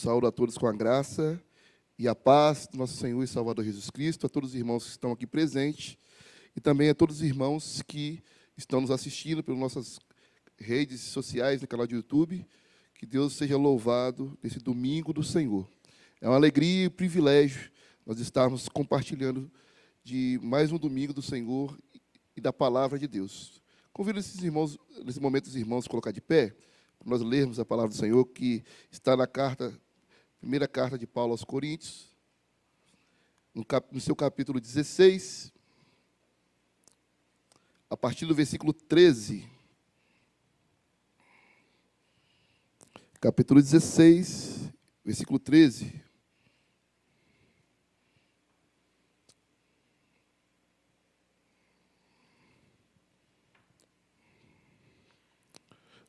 Saúdo a todos com a graça e a paz do nosso Senhor e Salvador Jesus Cristo, a todos os irmãos que estão aqui presentes e também a todos os irmãos que estão nos assistindo pelas nossas redes sociais, no canal do YouTube. Que Deus seja louvado nesse domingo do Senhor. É uma alegria e um privilégio nós estarmos compartilhando de mais um domingo do Senhor e da palavra de Deus. Convido esses irmãos, nesse momento, os irmãos a colocar de pé, para nós lermos a palavra do Senhor, que está na primeira carta de Paulo aos Coríntios, no seu capítulo 16, a partir do versículo 13. Capítulo 16, versículo 13.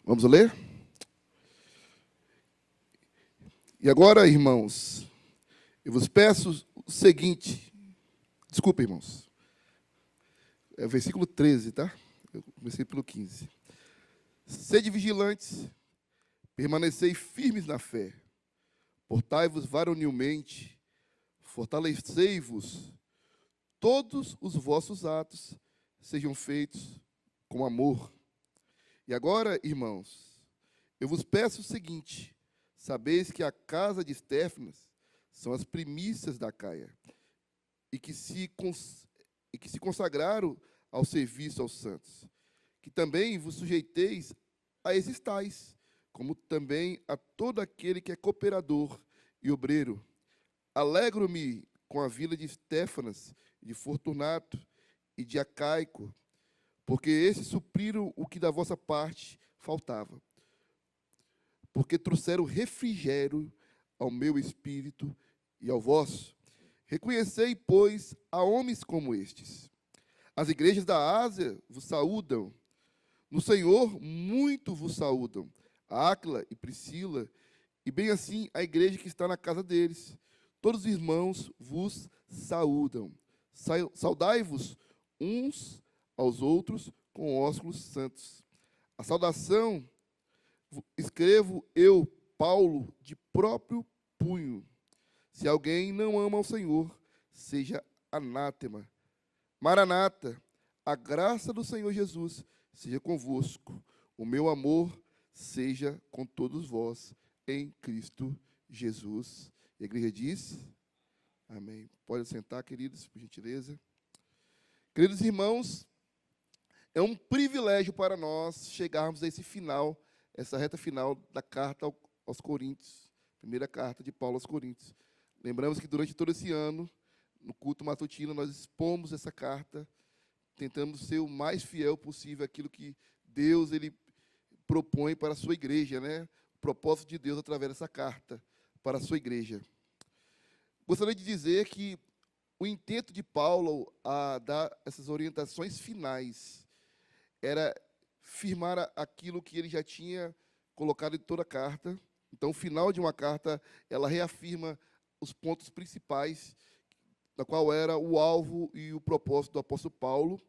Vamos ler? E agora, irmãos, eu vos peço o seguinte. Desculpa, irmãos. É o versículo 13, tá? Eu comecei pelo 15. Sede vigilantes, permanecei firmes na fé, portai-vos varonilmente, fortalecei-vos, todos os vossos atos sejam feitos com amor. E agora, irmãos, eu vos peço o seguinte: sabeis que a casa de Estéfanas são as primícias da Caia, e que se consagraram ao serviço aos santos, que também vos sujeiteis a esses tais, como também a todo aquele que é cooperador e obreiro. Alegro-me com a vila de Estéfanas, de Fortunato e de Acaico, porque esses supriram o que da vossa parte faltava, porque trouxeram refrigério ao meu espírito e ao vosso. Reconhecei, pois, a homens como estes. As igrejas da Ásia vos saúdam. No Senhor, muito vos saúdam. Áquila e Priscila, e bem assim a igreja que está na casa deles. Todos os irmãos vos saúdam. Saudai-vos uns aos outros com ósculos santos. A saudação escrevo eu, Paulo, de próprio punho. Se alguém não ama o Senhor, seja anátema. Maranata, a graça do Senhor Jesus seja convosco. O meu amor seja com todos vós, em Cristo Jesus. E a igreja diz, amém. Pode sentar, queridos, por gentileza. Queridos irmãos, é um privilégio para nós chegarmos a esse final, essa reta final da carta aos Coríntios, primeira carta de Paulo aos Coríntios. Lembramos que durante todo esse ano, no culto matutino, nós expomos essa carta, tentamos ser o mais fiel possível àquilo que Deus ele propõe para a sua igreja, né? O propósito de Deus através dessa carta para a sua igreja. Gostaria de dizer que o intento de Paulo a dar essas orientações finais era firmar aquilo que ele já tinha colocado em toda a carta. Então, o final de uma carta, ela reafirma os pontos principais, da qual era o alvo e o propósito do apóstolo Paulo.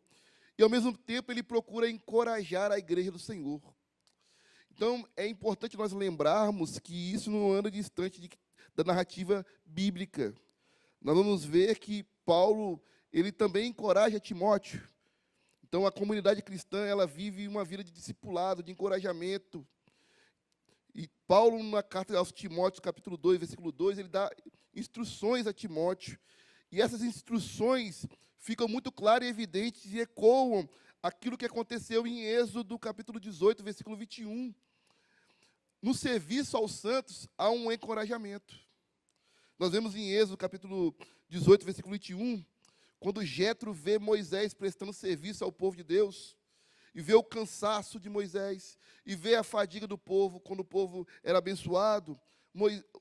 E, ao mesmo tempo, ele procura encorajar a igreja do Senhor. Então, é importante nós lembrarmos que isso não anda distante da narrativa bíblica. Nós vamos ver que Paulo, ele também encoraja Timóteo. Então, a comunidade cristã, ela vive uma vida de discipulado, de encorajamento. E Paulo, na carta aos Timóteos, capítulo 2, versículo 2, ele dá instruções a Timóteo. E essas instruções ficam muito claras e evidentes e ecoam aquilo que aconteceu em Êxodo, capítulo 18, versículo 21. No serviço aos santos, há um encorajamento. Nós vemos em Êxodo, capítulo 18, versículo 21, quando Jetro vê Moisés prestando serviço ao povo de Deus, e vê o cansaço de Moisés, e vê a fadiga do povo, quando o povo era abençoado,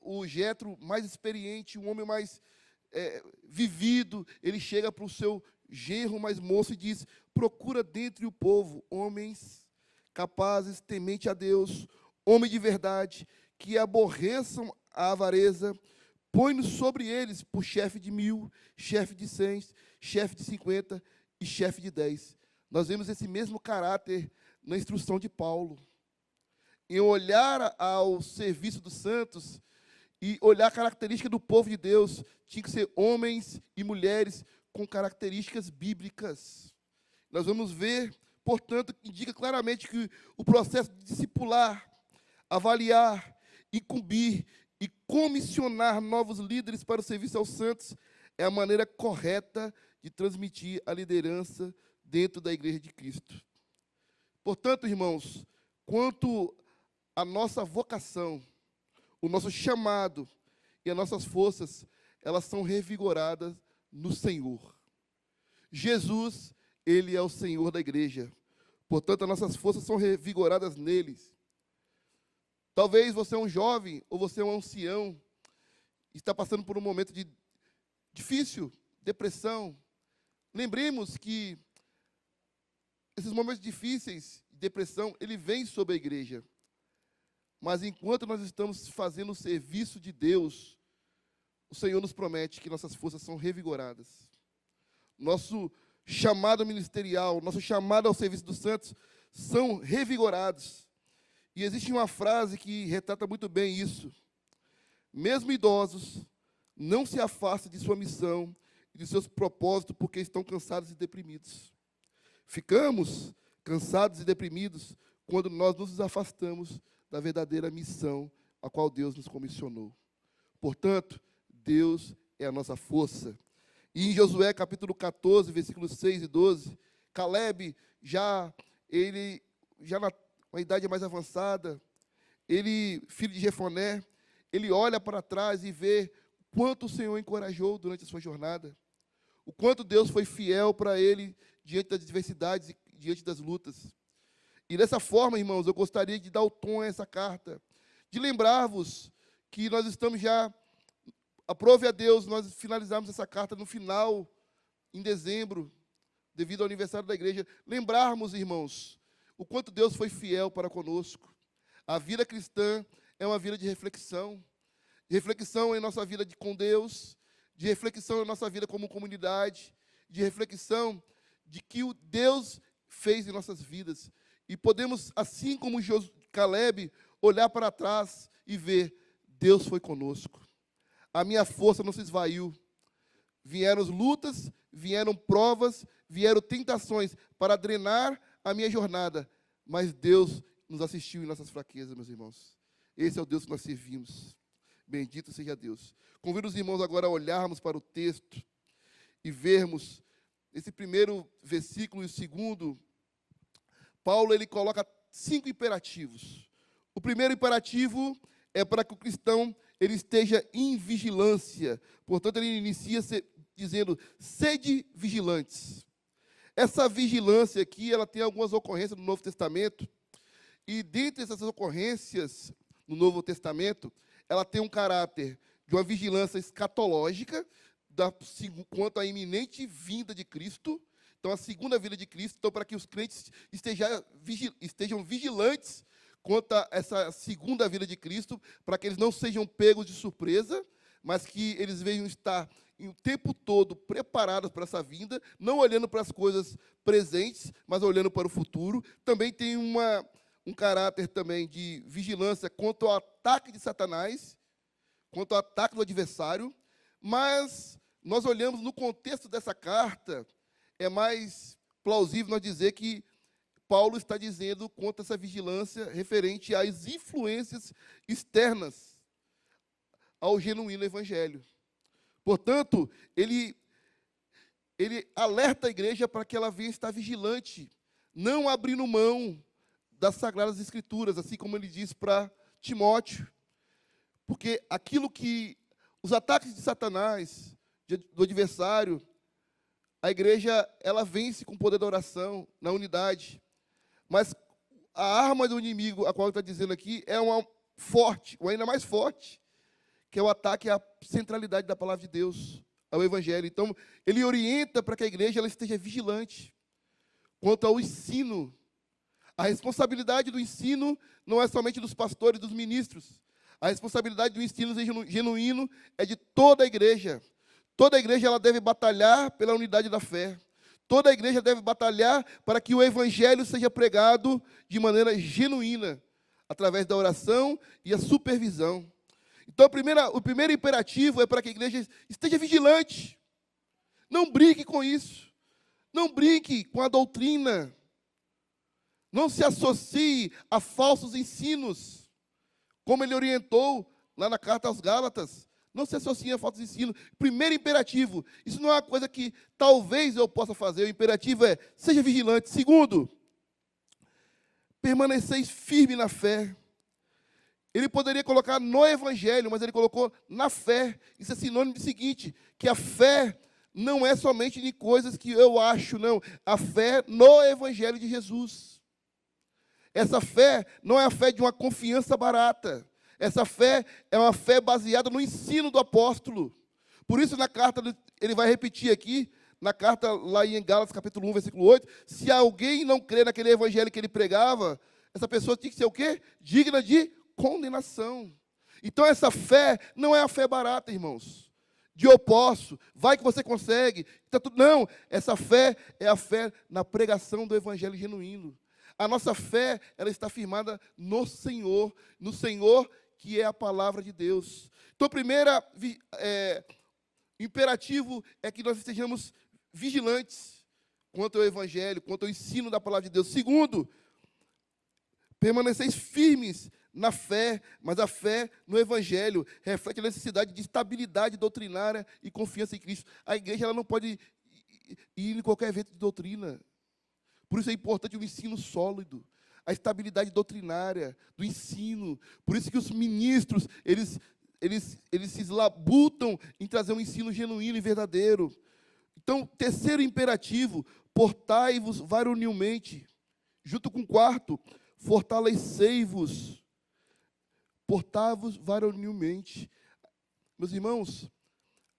o Jetro, mais experiente, um homem mais vivido, ele chega para o seu genro mais moço e diz: procura dentre o povo homens capazes, temente a Deus, homens de verdade, que aborreçam a avareza, põe-nos sobre eles por chefe de 1000, chefe de 100, chefe de 50 e chefe de 10. Nós vemos esse mesmo caráter na instrução de Paulo. Em olhar ao serviço dos santos e olhar a característica do povo de Deus, tinha que ser homens e mulheres com características bíblicas. Nós vamos ver, portanto, indica claramente que o processo de discipular, avaliar, incumbir e comissionar novos líderes para o serviço aos santos é a maneira correta de transmitir a liderança dentro da Igreja de Cristo. Portanto, irmãos, quanto à nossa vocação, o nosso chamado e as nossas forças, elas são revigoradas no Senhor. Jesus, Ele é o Senhor da igreja. Portanto, as nossas forças são revigoradas neles. Talvez você é um jovem ou você é um ancião, está passando por um momento de difícil, depressão. Lembremos que esses momentos difíceis, depressão, ele vem sobre a igreja. Mas enquanto nós estamos fazendo o serviço de Deus, o Senhor nos promete que nossas forças são revigoradas. Nosso chamado ministerial, nosso chamado ao serviço dos santos são revigorados. E existe uma frase que retrata muito bem isso. Mesmo idosos, não se afastem de sua missão e de seus propósitos porque estão cansados e deprimidos. Ficamos cansados e deprimidos quando nós nos afastamos da verdadeira missão a qual Deus nos comissionou. Portanto, Deus é a nossa força. E em Josué, capítulo 14, versículos 6 e 12, Caleb, ele já na uma idade mais avançada, ele, filho de Jefoné, ele olha para trás e vê o quanto o Senhor encorajou durante a sua jornada, o quanto Deus foi fiel para ele diante das adversidades e diante das lutas. E dessa forma, irmãos, eu gostaria de dar o tom a essa carta, de lembrar-vos que nós estamos já, aprove a Deus, nós finalizamos essa carta no final, em dezembro, devido ao aniversário da igreja, lembrarmos, irmãos, o quanto Deus foi fiel para conosco. A vida cristã é uma vida de reflexão em nossa vida com Deus, de reflexão em nossa vida como comunidade, de reflexão de que o Deus fez em nossas vidas. E podemos, assim como Caleb, olhar para trás e ver, Deus foi conosco. A minha força não se esvaiu. Vieram lutas, vieram provas, vieram tentações para drenar a minha jornada, mas Deus nos assistiu em nossas fraquezas, meus irmãos. Esse é o Deus que nós servimos. Bendito seja Deus. Convido os irmãos agora a olharmos para o texto e vermos esse primeiro versículo e o segundo. Paulo, ele coloca 5 imperativos. O primeiro imperativo é para que o cristão ele esteja em vigilância. Portanto, ele inicia dizendo, sede vigilantes. Essa vigilância aqui, ela tem algumas ocorrências no Novo Testamento, e dentre essas ocorrências no Novo Testamento, ela tem um caráter de uma vigilância escatológica, quanto à iminente vinda de Cristo, então a segunda vinda de Cristo, então para que os crentes estejam vigilantes quanto a essa segunda vinda de Cristo, para que eles não sejam pegos de surpresa, mas que eles venham estar o tempo todo preparados para essa vinda, não olhando para as coisas presentes, mas olhando para o futuro. Também tem um caráter também de vigilância quanto ao ataque de Satanás, quanto ao ataque do adversário, mas nós olhamos no contexto dessa carta, é mais plausível nós dizer que Paulo está dizendo quanto a essa vigilância referente às influências externas ao genuíno evangelho. Portanto, ele alerta a igreja para que ela venha estar vigilante, não abrindo mão das Sagradas Escrituras, assim como ele diz para Timóteo. Porque aquilo que os ataques de Satanás, do adversário, a igreja, ela vence com o poder da oração, na unidade. Mas a arma do inimigo, a qual ele está dizendo aqui, é uma forte, ou ainda mais forte, que é o ataque à centralidade da palavra de Deus, ao Evangelho. Então, ele orienta para que a igreja ela esteja vigilante quanto ao ensino. A responsabilidade do ensino não é somente dos pastores, dos ministros. A responsabilidade do ensino genuíno é de toda a igreja. Toda a igreja ela deve batalhar pela unidade da fé. Toda a igreja deve batalhar para que o Evangelho seja pregado de maneira genuína, através da oração e a supervisão. Então, o primeiro imperativo é para que a igreja esteja vigilante. Não brinque com isso. Não brinque com a doutrina. Não se associe a falsos ensinos. Como ele orientou lá na carta aos Gálatas. Não se associe a falsos ensinos. Primeiro imperativo. Isso não é uma coisa que talvez eu possa fazer. O imperativo é, seja vigilante. Segundo, permaneceis firme na fé. Ele poderia colocar no evangelho, mas ele colocou na fé. Isso é sinônimo do seguinte, que a fé não é somente de coisas que eu acho, não. A fé no evangelho de Jesus. Essa fé não é a fé de uma confiança barata. Essa fé é uma fé baseada no ensino do apóstolo. Por isso, na carta, ele vai repetir aqui, na carta lá em Gálatas, capítulo 1, versículo 8, se alguém não crê naquele evangelho que ele pregava, essa pessoa tinha que ser o quê? Digna de condenação. Então, essa fé não é a fé barata, irmãos. De eu posso, vai que você consegue. Tá tudo. Não, essa fé é a fé na pregação do evangelho genuíno. A nossa fé, ela está firmada no Senhor que é a palavra de Deus. Então, o primeiro imperativo é que nós estejamos vigilantes quanto ao evangelho, quanto ao ensino da palavra de Deus. Segundo, permaneceis firmes na fé, mas a fé no evangelho reflete a necessidade de estabilidade doutrinária e confiança em Cristo. A igreja ela não pode ir em qualquer evento de doutrina. Por isso é importante o ensino sólido, a estabilidade doutrinária do ensino. Por isso que os ministros, eles se labutam em trazer um ensino genuíno e verdadeiro. Então, terceiro imperativo, portai-vos varonilmente. Junto com o quarto, fortalecei-vos. Portai-vos varonilmente. Meus irmãos,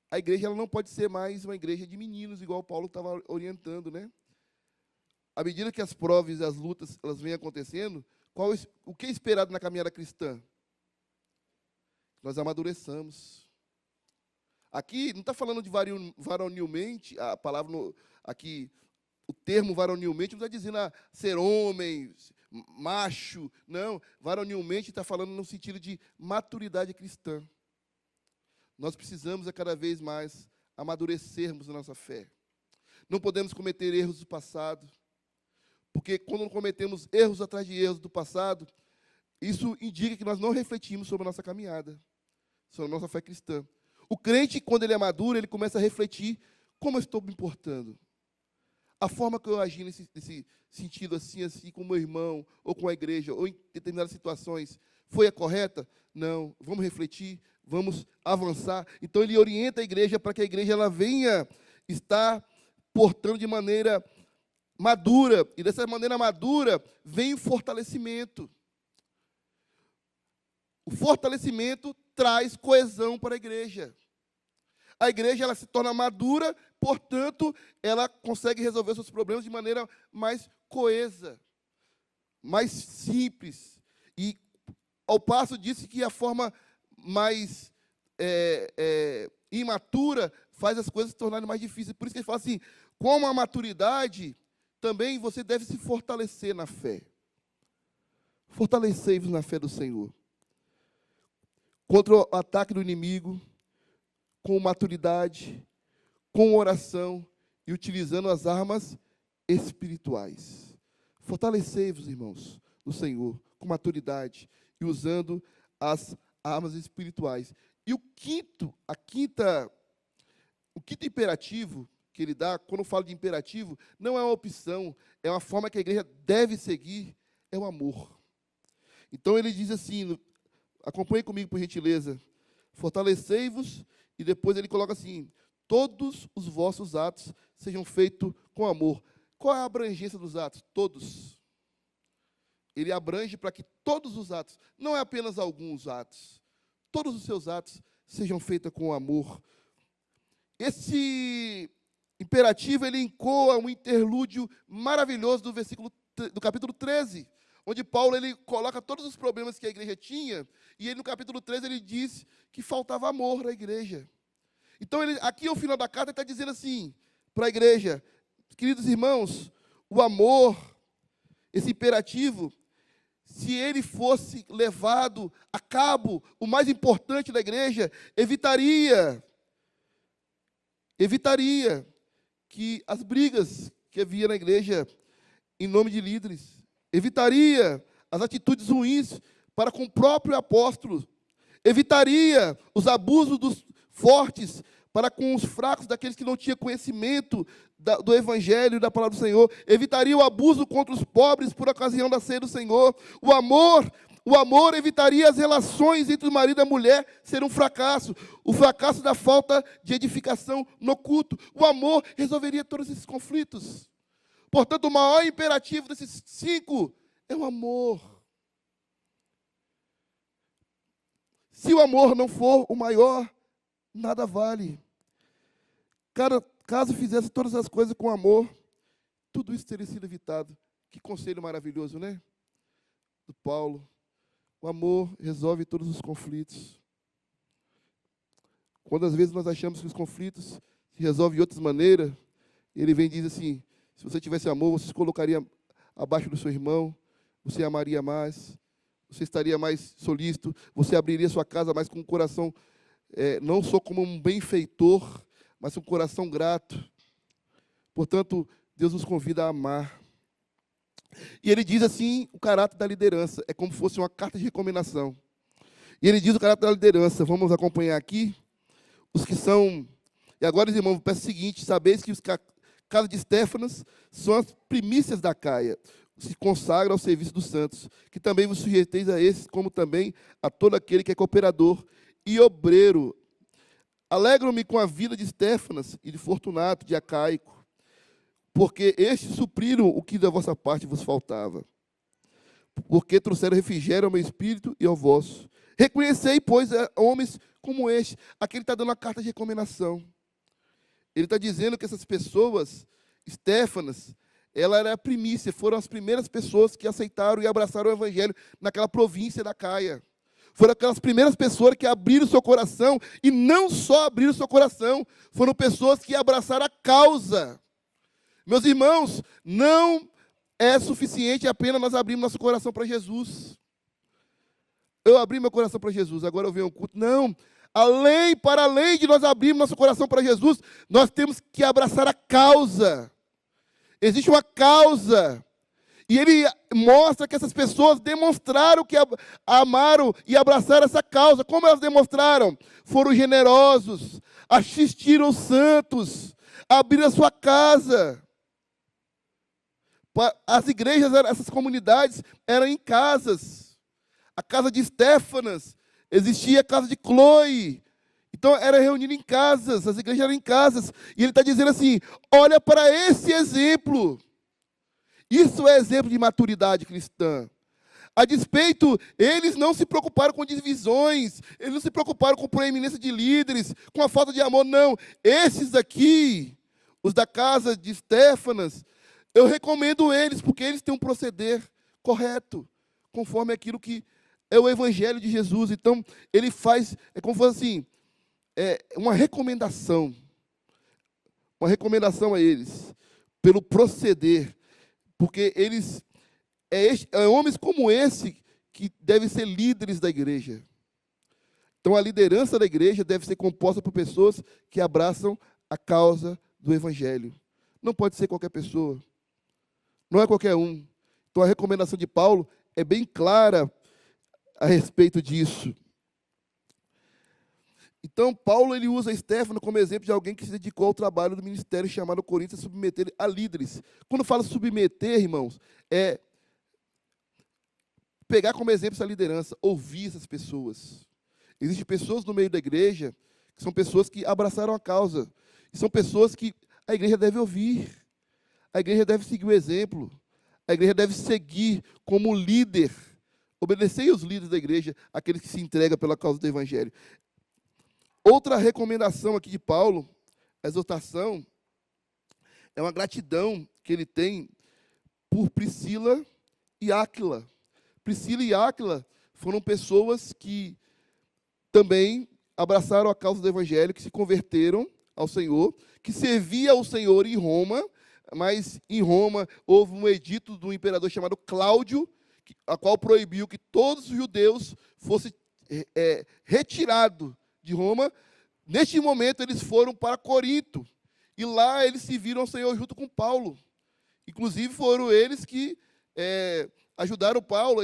a igreja ela não pode ser mais uma igreja de meninos, igual Paulo estava orientando, né? À medida que as provas e as lutas elas vêm acontecendo, o que é esperado na caminhada cristã? Nós amadureçamos. Aqui não está falando de varonilmente, a palavra aqui, o termo varonilmente não está dizendo ser homem, macho, não. Varonilmente está falando no sentido de maturidade cristã. Nós precisamos cada vez mais amadurecermos a nossa fé. Não podemos cometer erros do passado. Porque quando cometemos erros atrás de erros do passado, isso indica que nós não refletimos sobre a nossa caminhada, sobre a nossa fé cristã. O crente, quando ele é maduro, ele começa a refletir como eu estou me importando. A forma que eu agi nesse sentido, assim, com o meu irmão, ou com a igreja, ou em determinadas situações, foi a correta? Não. Vamos refletir, vamos avançar. Então, ele orienta a igreja para que a igreja ela venha estar portando de maneira madura, e dessa maneira madura vem o fortalecimento. O fortalecimento traz coesão para a igreja. A igreja ela se torna madura, portanto, ela consegue resolver seus problemas de maneira mais coesa, mais simples. E, ao passo disso, que a forma mais imatura faz as coisas se tornarem mais difíceis. Por isso que ele fala assim, com a maturidade, também você deve se fortalecer na fé. Fortalecei-vos na fé do Senhor. Contra o ataque do inimigo, com maturidade, com oração e utilizando as armas espirituais. Fortalecei-vos, irmãos, no Senhor, com maturidade e usando as armas espirituais. E o quinto imperativo que ele dá, quando fala de imperativo, não é uma opção, é uma forma que a igreja deve seguir, é o amor. Então ele diz assim, acompanhe comigo por gentileza, fortalecei-vos, e depois ele coloca assim, todos os vossos atos sejam feitos com amor. Qual é a abrangência dos atos? Todos. Ele abrange para que todos os atos, não é apenas alguns atos, todos os seus atos sejam feitos com amor. Esse imperativo, ele encoa um interlúdio maravilhoso do capítulo 13, onde Paulo ele coloca todos os problemas que a igreja tinha, e ele, no capítulo 13, ele diz que faltava amor na igreja. Então, aqui ao final da carta, ele está dizendo assim, para a igreja, queridos irmãos, o amor, esse imperativo, se ele fosse levado a cabo, o mais importante da igreja, evitaria que as brigas que havia na igreja em nome de líderes, evitaria as atitudes ruins para com o próprio apóstolo, evitaria os abusos dos fortes para com os fracos, daqueles que não tinham conhecimento do Evangelho e da palavra do Senhor, evitaria o abuso contra os pobres por ocasião da ceia do Senhor. O amor evitaria as relações entre o marido e a mulher ser um fracasso, o fracasso da falta de edificação no culto. O amor resolveria todos esses conflitos. Portanto, o maior imperativo desses 5 é o amor. Se o amor não for o maior, nada vale. Caso fizesse todas as coisas com amor, tudo isso teria sido evitado. Que conselho maravilhoso, né? Do Paulo. O amor resolve todos os conflitos. Quando às vezes nós achamos que os conflitos se resolvem de outras maneiras, ele vem e diz assim, se você tivesse amor, você se colocaria abaixo do seu irmão, você amaria mais, você estaria mais solícito, você abriria sua casa mais com um coração, não só como um benfeitor, mas com um coração grato. Portanto, Deus nos convida a amar. E ele diz assim, o caráter da liderança, é como se fosse uma carta de recomendação. E ele diz o caráter da liderança, vamos acompanhar aqui, os que são... E agora, irmãos, peço o seguinte, sabeis que os casa de Estéfanas são as primícias da Caia, se consagram ao serviço dos santos, que também vos sujeiteis a esses, como também a todo aquele que é cooperador e obreiro. Alegro-me com a vida de Estéfanas e de Fortunato, de Acaico, porque estes supriram o que da vossa parte vos faltava, porque trouxeram refrigério ao meu espírito e ao vosso. Reconhecei, pois, homens como este. Aqui ele está dando uma carta de recomendação. Ele está dizendo que essas pessoas, Estéfanas, ela era a primícia, foram as primeiras pessoas que aceitaram e abraçaram o Evangelho naquela província da Caia. Foram aquelas primeiras pessoas que abriram seu coração, e não só abriram seu coração, foram pessoas que abraçaram a causa. Meus irmãos, não é suficiente apenas nós abrirmos nosso coração para Jesus. Eu abri meu coração para Jesus, agora eu venho ao culto. Não, para além de nós abrirmos nosso coração para Jesus, nós temos que abraçar a causa. Existe uma causa. E ele mostra que essas pessoas demonstraram que amaram e abraçaram essa causa. Como elas demonstraram? Foram generosos, assistiram os santos, abriram a sua casa. As igrejas, essas comunidades, eram em casas. A casa de Estéfanas, existia a casa de Cloe. Então, era reunido em casas, as igrejas eram em casas. E ele está dizendo assim, olha para esse exemplo. Isso é exemplo de maturidade cristã. A despeito, eles não se preocuparam com divisões, eles não se preocuparam com proeminência de líderes, com a falta de amor, não. Esses aqui, os da casa de Estéfanas, eu recomendo eles, porque eles têm um proceder correto, conforme aquilo que é o Evangelho de Jesus. Então, ele faz, é como se fosse assim, uma recomendação a eles, pelo proceder, porque eles, homens como esse que devem ser líderes da igreja. Então, a liderança da igreja deve ser composta por pessoas que abraçam a causa do Evangelho. Não pode ser qualquer pessoa, não é qualquer um. Então, a recomendação de Paulo é bem clara a respeito disso. Então, Paulo ele usa Estéfano como exemplo de alguém que se dedicou ao trabalho do ministério chamado Coríntios a submeter a líderes. Quando fala submeter, irmãos, é pegar como exemplo essa liderança, ouvir essas pessoas. Existem pessoas no meio da igreja que são pessoas que abraçaram a causa. E são pessoas que a igreja deve ouvir. A igreja deve seguir o exemplo. A igreja deve seguir como líder. Obedecer os líderes da igreja, aqueles que se entregam pela causa do Evangelho. Outra recomendação aqui de Paulo, a exortação, é uma gratidão que ele tem por Priscila e Áquila. Priscila e Áquila foram pessoas que também abraçaram a causa do Evangelho, que se converteram ao Senhor, que serviam ao Senhor em Roma, mas em Roma houve um edito do imperador chamado Cláudio, a qual proibiu que todos os judeus fossem retirados de Roma. Neste momento, eles foram para Corinto. E lá eles se viram ao Senhor junto com Paulo. Inclusive, foram eles que ajudaram Paulo.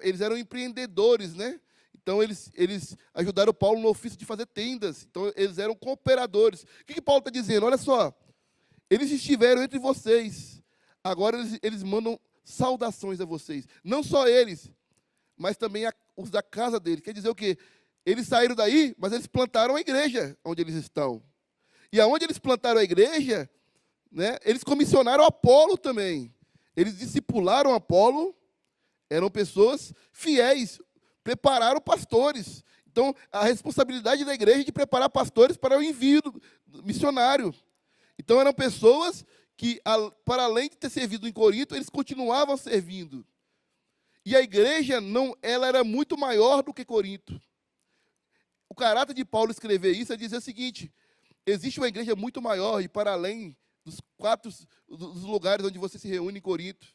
Eles eram empreendedores, né? Então, eles ajudaram Paulo no ofício de fazer tendas. Então, eles eram cooperadores. O que Paulo está dizendo? Olha só. Eles estiveram entre vocês. Agora, eles mandam saudações a vocês. Não só eles, mas também os da casa dele. Quer dizer o quê? Eles saíram daí, mas eles plantaram a igreja onde eles estão. E aonde eles plantaram a igreja, né, eles comissionaram Apolo também. Eles discipularam Apolo, eram pessoas fiéis, prepararam pastores. Então, a responsabilidade da igreja é de preparar pastores para o envio missionário. Então, eram pessoas que, para além de ter servido em Corinto, eles continuavam servindo. E a igreja, ela era muito maior do que Corinto. O caráter de Paulo escrever isso é dizer o seguinte: existe uma igreja muito maior e para além dos lugares onde você se reúne em Corinto.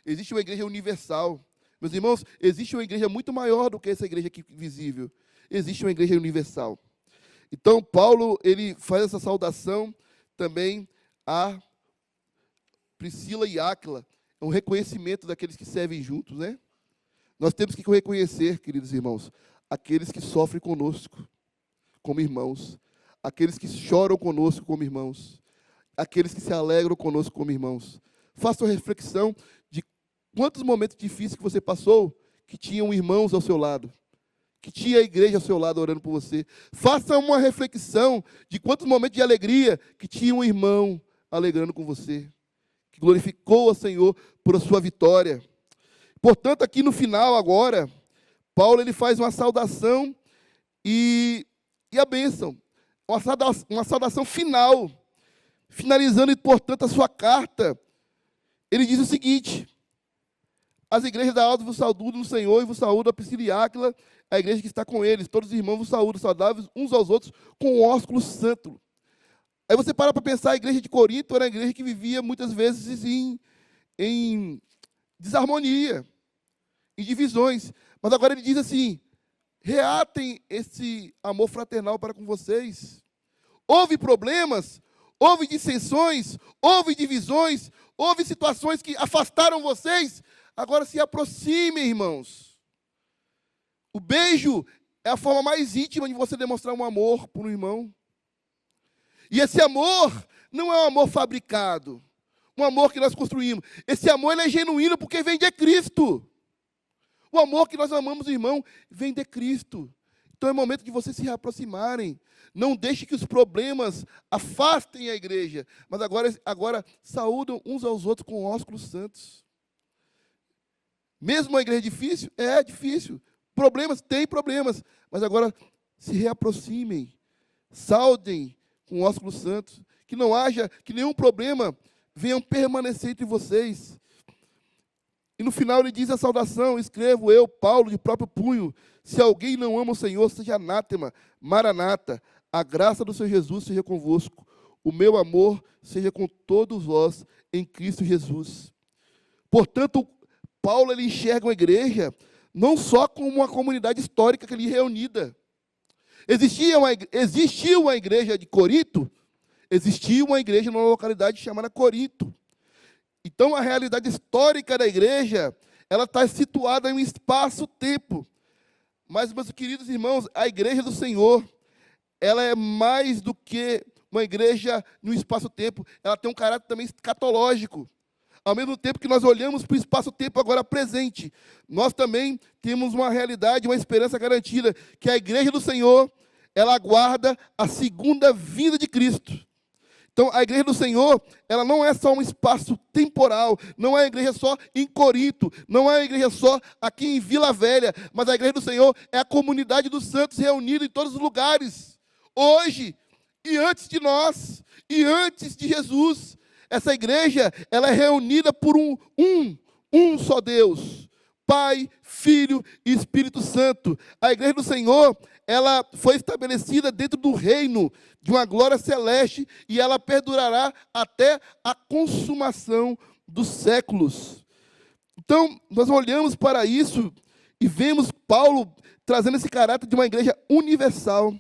Existe uma igreja universal. Meus irmãos, existe uma igreja muito maior do que essa igreja aqui visível. Existe uma igreja universal. Então, Paulo, ele faz essa saudação também a Priscila e Áquila. É um reconhecimento daqueles que servem juntos, né? Nós temos que reconhecer, queridos irmãos, aqueles que sofrem conosco, como irmãos. Aqueles que choram conosco como irmãos. Aqueles que se alegram conosco como irmãos. Faça uma reflexão de quantos momentos difíceis que você passou, que tinham irmãos ao seu lado, que tinha a igreja ao seu lado orando por você. Faça uma reflexão de quantos momentos de alegria que tinha um irmão alegrando com você, que glorificou ao Senhor por a sua vitória. Portanto, aqui no final agora, Paulo ele faz uma saudação e a bênção. Uma saudação final, finalizando, portanto, a sua carta. Ele diz o seguinte: as igrejas da alta vos saúdam no Senhor, e vos saúdam a Priscila e Áquila, a igreja que está com eles. Todos os irmãos vos saúdam, saudáveis uns aos outros, com o ósculo santo. Aí você para pensar, a igreja de Corinto era uma igreja que vivia muitas vezes em desarmonia, em divisões. Mas agora ele diz assim: reatem esse amor fraternal para com vocês. Houve problemas, houve dissensões, houve divisões, houve situações que afastaram vocês. Agora se aproximem, irmãos. O beijo é a forma mais íntima de você demonstrar um amor por um irmão. E esse amor não é um amor fabricado, um amor que nós construímos. Esse amor ele é genuíno porque vem de Cristo. O amor que nós amamos o irmão vem de Cristo. Então é momento de vocês se reaproximarem. Não deixe que os problemas afastem a igreja, mas agora saúdam uns aos outros com ósculos santos. Mesmo uma igreja difícil? É difícil. Problemas? Tem problemas. Mas agora se reaproximem. Saudem com ósculos santos. Que não haja, que nenhum problema venha permanecer entre vocês. E no final ele diz a saudação: escrevo eu, Paulo, de próprio punho, se alguém não ama o Senhor, seja anátema, maranata, a graça do Senhor Jesus seja convosco, o meu amor seja com todos vós em Cristo Jesus. Portanto, Paulo ele enxerga uma igreja não só como uma comunidade histórica ali reunida. Existiu uma igreja de Corinto, existia uma igreja numa localidade chamada Corinto. Então, a realidade histórica da igreja, ela está situada em um espaço-tempo. Mas, meus queridos irmãos, a igreja do Senhor, ela é mais do que uma igreja no espaço-tempo. Ela tem um caráter também escatológico. Ao mesmo tempo que nós olhamos para o espaço-tempo agora presente, nós também temos uma realidade, uma esperança garantida, que a igreja do Senhor, ela aguarda a segunda vinda de Cristo. Então, a igreja do Senhor, ela não é só um espaço temporal, não é a igreja só em Corinto, não é a igreja só aqui em Vila Velha, mas a igreja do Senhor é a comunidade dos santos reunida em todos os lugares. Hoje, e antes de nós, e antes de Jesus, essa igreja, ela é reunida por um só Deus, Pai, Filho e Espírito Santo. A igreja do Senhor, ela foi estabelecida dentro do reino de uma glória celeste e ela perdurará até a consumação dos séculos. Então, nós olhamos para isso e vemos Paulo trazendo esse caráter de uma igreja universal,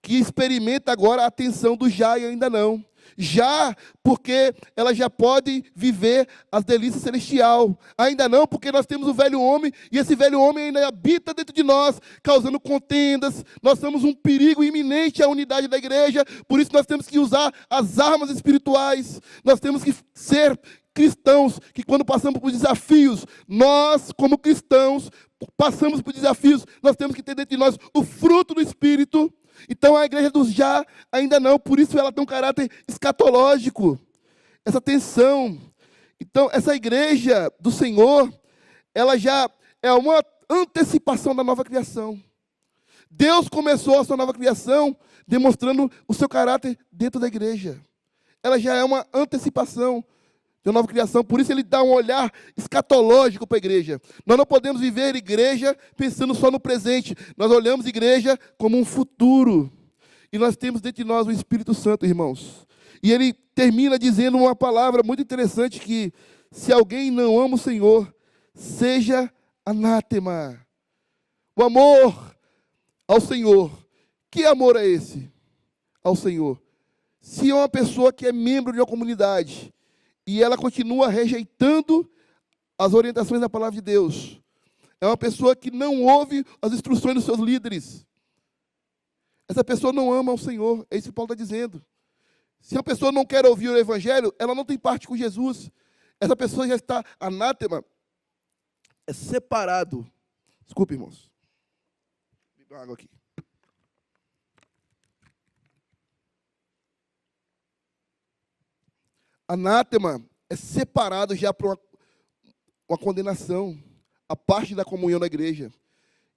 que experimenta agora a atenção do já e ainda não. Já, porque ela já pode viver as delícias celestial. Ainda não, porque nós temos o velho homem, e esse velho homem ainda habita dentro de nós, causando contendas. Nós somos um perigo iminente à unidade da igreja, por isso nós temos que usar as armas espirituais. Nós temos que ser cristãos, que quando passamos por desafios, nós, como cristãos, passamos por desafios, nós temos que ter dentro de nós o fruto do Espírito. Então a igreja dos já ainda não, por isso ela tem um caráter escatológico, essa tensão. Então essa igreja do Senhor, ela já é uma antecipação da nova criação. Deus começou a sua nova criação demonstrando o seu caráter dentro da igreja. Ela já é uma antecipação de uma nova criação, por isso ele dá um olhar escatológico para a igreja. Nós não podemos viver igreja pensando só no presente, nós olhamos igreja como um futuro. E nós temos dentro de nós o Espírito Santo, irmãos. E ele termina dizendo uma palavra muito interessante, que se alguém não ama o Senhor, seja anátema. O amor ao Senhor. Que amor é esse? Ao Senhor. Se é uma pessoa que é membro de uma comunidade, e ela continua rejeitando as orientações da palavra de Deus. É uma pessoa que não ouve as instruções dos seus líderes. Essa pessoa não ama o Senhor, é isso que Paulo está dizendo. Se a pessoa não quer ouvir o Evangelho, ela não tem parte com Jesus. Essa pessoa já está anátema, é separado. Desculpe, irmãos. Vou beber água aqui. Anátema é separado já para uma condenação, a parte da comunhão da igreja.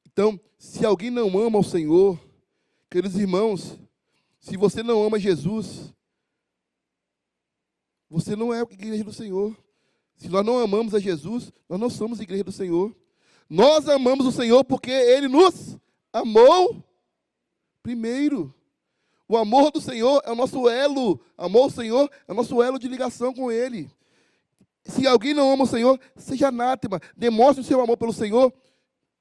Então, se alguém não ama o Senhor, queridos irmãos, se você não ama Jesus, você não é igreja do Senhor. Se nós não amamos a Jesus, nós não somos igreja do Senhor. Nós amamos o Senhor porque Ele nos amou primeiro. O amor do Senhor é o nosso elo. Amor ao Senhor é o nosso elo de ligação com Ele. Se alguém não ama o Senhor, seja anátema. Demonstre o seu amor pelo Senhor,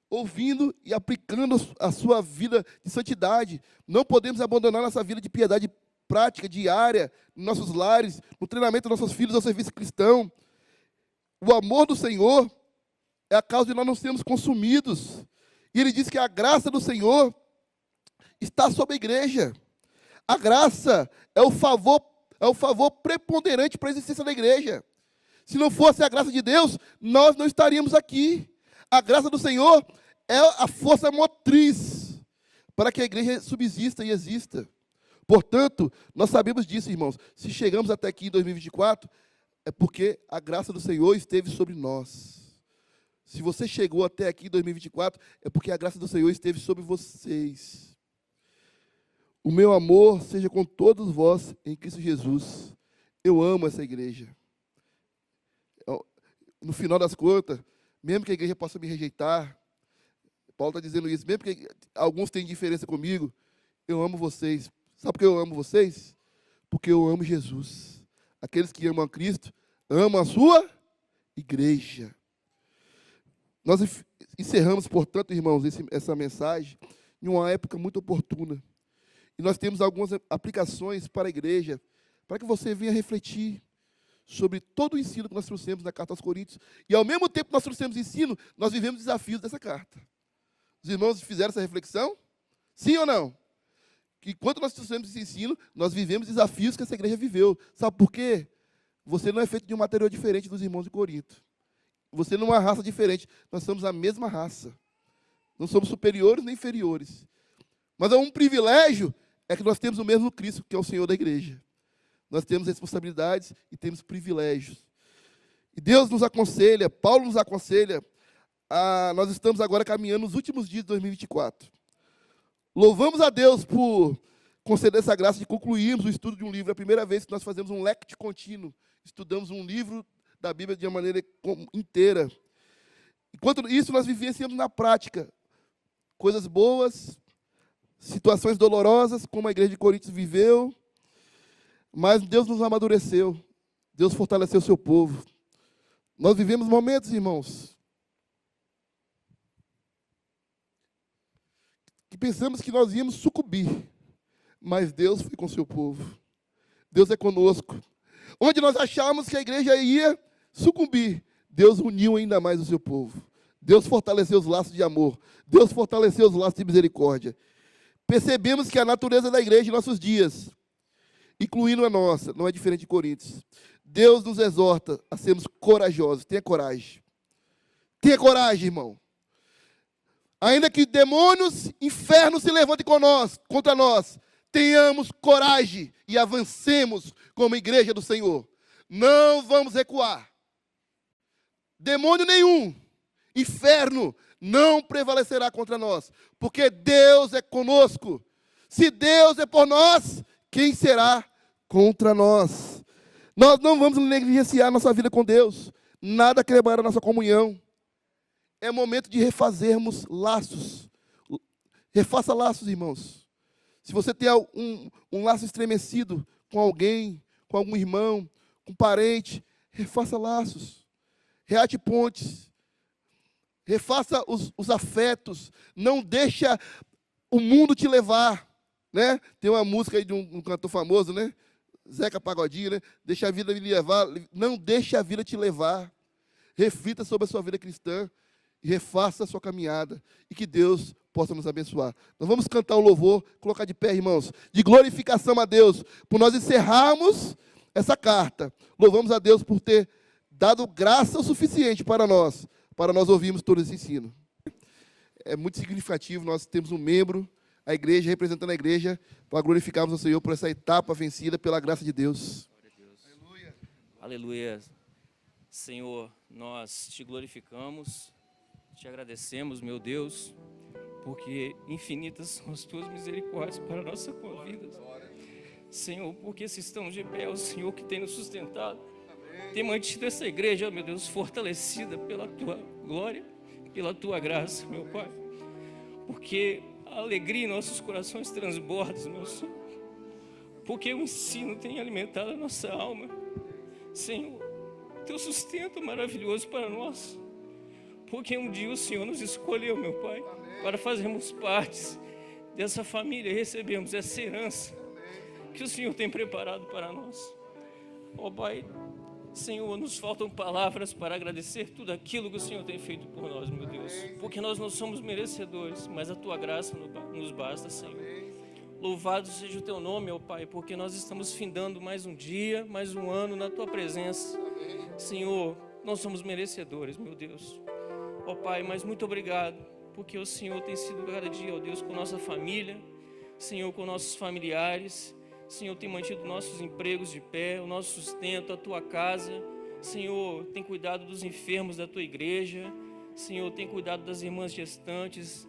ouvindo e aplicando a sua vida de santidade. Não podemos abandonar nossa vida de piedade prática, diária, nos nossos lares, no treinamento dos nossos filhos ao serviço cristão. O amor do Senhor é a causa de nós não sermos consumidos. E Ele diz que a graça do Senhor está sobre a igreja. A graça é o favor preponderante para a existência da igreja. Se não fosse a graça de Deus, nós não estaríamos aqui. A graça do Senhor é a força motriz para que a igreja subsista e exista. Portanto, nós sabemos disso, irmãos. Se chegamos até aqui em 2024, é porque a graça do Senhor esteve sobre nós. Se você chegou até aqui em 2024, é porque a graça do Senhor esteve sobre vocês. O meu amor seja com todos vós em Cristo Jesus. Eu amo essa igreja. No final das contas, mesmo que a igreja possa me rejeitar, Paulo está dizendo isso, mesmo que alguns tenham diferença comigo, eu amo vocês. Sabe por que eu amo vocês? Porque eu amo Jesus. Aqueles que amam a Cristo, amam a sua igreja. Nós encerramos, portanto, irmãos, essa mensagem em uma época muito oportuna. E nós temos algumas aplicações para a igreja, para que você venha refletir sobre todo o ensino que nós trouxemos na carta aos Coríntios. E ao mesmo tempo que nós trouxemos ensino, nós vivemos desafios dessa carta. Os irmãos fizeram essa reflexão? Sim ou não? Que enquanto nós trouxemos esse ensino, nós vivemos desafios que essa igreja viveu. Sabe por quê? Você não é feito de um material diferente dos irmãos de Corinto. Você não é uma raça diferente. Nós somos a mesma raça. Não somos superiores nem inferiores. Mas é um privilégio é que nós temos o mesmo Cristo, que é o Senhor da igreja. Nós temos responsabilidades e temos privilégios. E Deus nos aconselha, Paulo nos aconselha, nós estamos agora caminhando nos últimos dias de 2024. Louvamos a Deus por conceder essa graça de concluirmos o estudo de um livro. É a primeira vez que nós fazemos um lectio contínuo. Estudamos um livro da Bíblia de uma maneira inteira. Enquanto isso, nós vivenciamos na prática coisas boas, situações dolorosas, como a igreja de Coríntios viveu, mas Deus nos amadureceu, Deus fortaleceu o seu povo. Nós vivemos momentos, irmãos, que pensamos que nós íamos sucumbir, mas Deus foi com o seu povo. Deus é conosco. Onde nós achávamos que a igreja ia sucumbir, Deus uniu ainda mais o seu povo. Deus fortaleceu os laços de amor. Deus fortaleceu os laços de misericórdia. Percebemos que a natureza da igreja em nossos dias, incluindo a nossa, não é diferente de Coríntios. Deus nos exorta a sermos corajosos. Tenha coragem. Tenha coragem, irmão. Ainda que demônios, infernos se levantem contra nós, tenhamos coragem e avancemos como igreja do Senhor. Não vamos recuar. Demônio nenhum, inferno, não prevalecerá contra nós, porque Deus é conosco. Se Deus é por nós, quem será contra nós? Nós não vamos negligenciar nossa vida com Deus, nada quebrar a nossa comunhão. É momento de refazermos laços. Refaça laços, irmãos. Se você tem um laço estremecido com alguém, com algum irmão, com um parente, refaça laços. Reate pontes. Refaça os afetos. Não deixa o mundo te levar. Né? Tem uma música aí de um cantor famoso, né? Zeca Pagodinho, né? Deixa a vida me levar. Não deixe a vida te levar. Reflita sobre a sua vida cristã e refaça a sua caminhada. E que Deus possa nos abençoar. Nós vamos cantar o louvor, colocar de pé, irmãos, de glorificação a Deus, por nós encerrarmos essa carta. Louvamos a Deus por ter dado graça o suficiente para nós ouvirmos todo esse ensino. É muito significativo, nós temos um membro, a igreja, representando a igreja, para glorificarmos ao Senhor por essa etapa vencida pela graça de Deus. Aleluia. Aleluia. Senhor, nós te glorificamos, te agradecemos, meu Deus, porque infinitas são as tuas misericórdias para a nossa vida. Senhor, porque se estamos de pé, é o Senhor que tem nos sustentado, tem mantido essa igreja, meu Deus, fortalecida pela tua glória, pela tua graça, meu Pai, porque a alegria em nossos corações transborda, meu Senhor, porque o ensino tem alimentado a nossa alma. Senhor, teu sustento é maravilhoso para nós, porque um dia o Senhor nos escolheu, meu Pai, para fazermos parte dessa família e recebemos essa herança que o Senhor tem preparado para nós. Ó Pai, Senhor, nos faltam palavras para agradecer tudo aquilo que o Senhor tem feito por nós, meu Deus, porque nós não somos merecedores, mas a tua graça nos basta, Senhor. Louvado seja o teu nome, ó Pai, porque nós estamos findando mais um dia, mais um ano na tua presença. Senhor, não somos merecedores, meu Deus. Ó Pai, mas muito obrigado, porque o Senhor tem sido cada dia, ó Deus, com nossa família, Senhor, com nossos familiares. Senhor, tem mantido nossos empregos de pé, o nosso sustento, a tua casa. Senhor, tem cuidado dos enfermos da tua igreja. Senhor, tem cuidado das irmãs gestantes.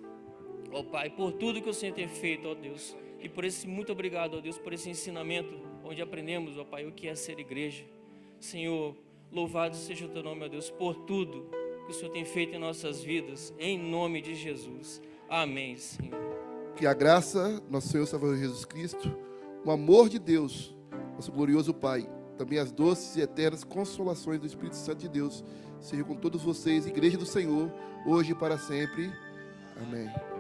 Ó Pai, por tudo que o Senhor tem feito, ó Deus. E por esse, muito obrigado, ó Deus, por esse ensinamento, onde aprendemos, ó Pai, o que é ser igreja. Senhor, louvado seja o teu nome, ó Deus, por tudo que o Senhor tem feito em nossas vidas, em nome de Jesus. Amém, Senhor. Que a graça do nosso Senhor Salvador Jesus Cristo, o amor de Deus, nosso glorioso Pai, também as doces e eternas consolações do Espírito Santo de Deus, sejam com todos vocês, igreja do Senhor, hoje e para sempre. Amém.